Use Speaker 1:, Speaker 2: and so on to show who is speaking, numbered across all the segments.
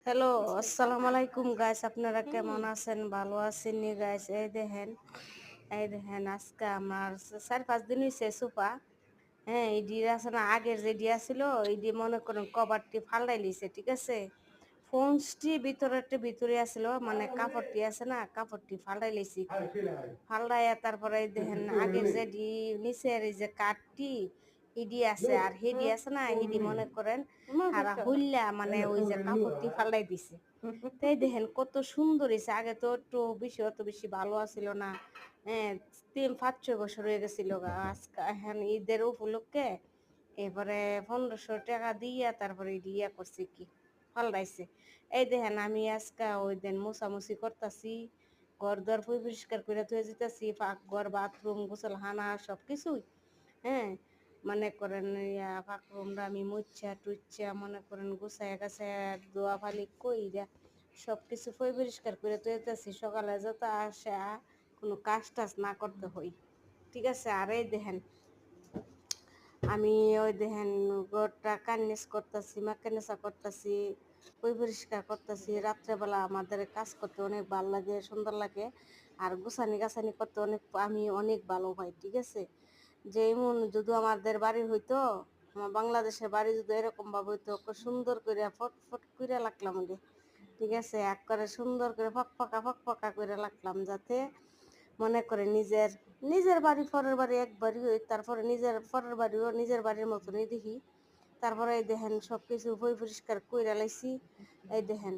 Speaker 1: Hello, আসসালামু আলাইকুম guys. আপনারা কেমন আছেন? ভালো আছেন নি গাইস? এই দেখেন আজকে আমার 4-5 দিন হয়েছে সোফা। হ্যাঁ, এই ডি আছে না, আগের যে ডি ছিল এই ডি মনে করেন কভারটি ফাল্টাই লিছে, ঠিক আছে। ফোনসটি ভিতরে আছিল, মানে কাপড়টি আছে না, কাপড়টি ফাল্টাই লিছি, ফাল্টাইয়া তারপরে এই দেখেন আগের যে ডি নিচের এই যে কাঠটি হিডি আছে, আর হিডি আছে না, হিডি মনে করেন হারা হইলা মানে ওই যে কাপড়টি ফাল্টাই দিছে। তাই দেখেন কত সুন্দর হয়েছে। আগে তো একটু বেশি অত বেশি ভালো আছিল না। হ্যাঁ, 3-5-6 বছর হয়ে গেছিল আজকে এখন ঈদের উপলক্ষে এবারে 1500 টাকা দিয়া তারপরে ইয়া করছি কি পাল্টাইছে। এই দেখেন আমি আজকে ওই দিন মোছামুছি করতেছি, ঘর দর পরিষ্কার করে থুয়ে যেতেছি, পাকঘর বাথরুম গোসলখানা সব কিছুই। হ্যাঁ, মনে করেন ইয়া পাকরুমটা আমি মুচ্ছা টুচ্ছা মনে করেন গুছাইয়া গাছাইয়া দোয়া ফালি কইরা সব কিছু পরিষ্কার করে তুইতেছি, সকালে যত আসে কোনো কাজ টাজ না করতে হই, ঠিক আছে। আর এই দেখেন আমি ওই দেখেন ঘরটা কান্নিস করতেছি, মাকানেসা করতেছি, পরিষ্কার করতেছি। রাত্রেবেলা আমাদের কাজ করতে অনেক ভালো লাগে, সুন্দর লাগে। আর গুছানি গাছানি করতে আমি অনেক ভালো পাই, ঠিক আছে। যে এমন যদি আমাদের বাড়ি হইতো, আমার বাংলাদেশের বাড়ি যদি এরকম ভাবে হইতো, সুন্দর করে ফট করে লাগলাম রে, ঠিক আছে। এক করে সুন্দর করে ফকফকা করে লাগলাম, যাতে মনে করে নিজের নিজের বাড়ি পরের বাড়ি একবারই হই, তারপরে নিজের পরের বাড়িও নিজের বাড়ির মতনই দেখি। তারপরে এই দেখেন সব কিছু পরিষ্কার কইরা লাইছি। এই দেখেন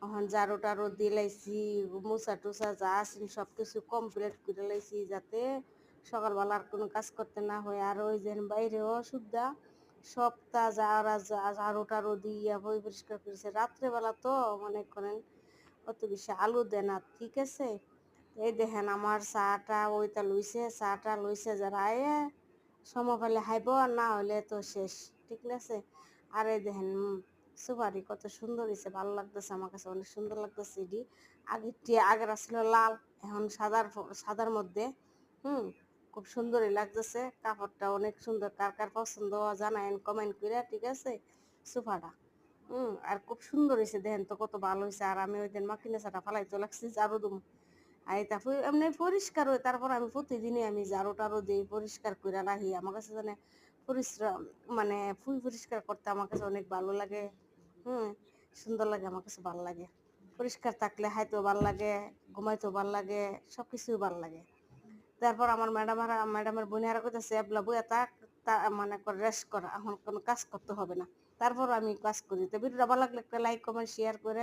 Speaker 1: এখন ঝাড়ু টাড়ু দিয়ে লাইছি, মোছা টুসা যা আছে সব কিছু কমপ্লিট করে লাইছি, যাতে সকালবেলা আর কোনো কাজ করতে না হয়। আর ওই যে বাইরেও সুদ্ধা সবটা যারা ঝাড়ু টাড়ু দিয়া পরিষ্কার করেছে। রাত্রেবেলা তো মনে করেন অত বেশি আলো দেয় না, ঠিক আছে। এই দেখেন আমার চাটা ওইটা লইছে, চাটা লইছে যারা আয়ে সময় পেলে খাইব, আর না হলে তো শেষ, ঠিক আছে। আর এই দেখেন সুপারি কত সুন্দর হয়েছে, ভালো লাগতেছে, আমার কাছে অনেক সুন্দর লাগতেছে। এটি আগের ছিল লাল, এখন সাদার মধ্যে। খুব সুন্দরই লাগতেছে, কাপড়টা অনেক সুন্দর। কার কার পছন্দ জানায়েন কমেন্ট করে, ঠিক আছে। সোফাটা আর খুব সুন্দর হয়েছে, দেখেন তো কত ভালো হয়েছে। আর আমি ওই দিন মাখিনে চাটা ফালাইতে লাগছি ঝাড়ু দুম, আর এটা এমনি পরিষ্কার হয়। তারপর আমি প্রতিদিনই আমি ঝাড়ু টাড়ু দিই, পরিষ্কার করে রাখি। আমার কাছে জানে পরিশ্রম মানে পরিষ্কার করতে আমার কাছে অনেক ভালো লাগে। হুম সুন্দর লাগে, আমার কাছে ভালো লাগে। পরিষ্কার থাকলে হাইতেও ভালো লাগে, ঘুমাইতেও ভালো লাগে, সব কিছুই ভালো লাগে। তারপর আমার ম্যাডামের বোনেরা কইতেছে এবলা বইয়া থাক, মানে রেস্ট করা, এখন কোনো কাজ করতে হবে না। তারপর আমি কাজ করি। তো ভিডিওটা ভালো লাগলে একটা লাইক কমেন্ট শেয়ার করে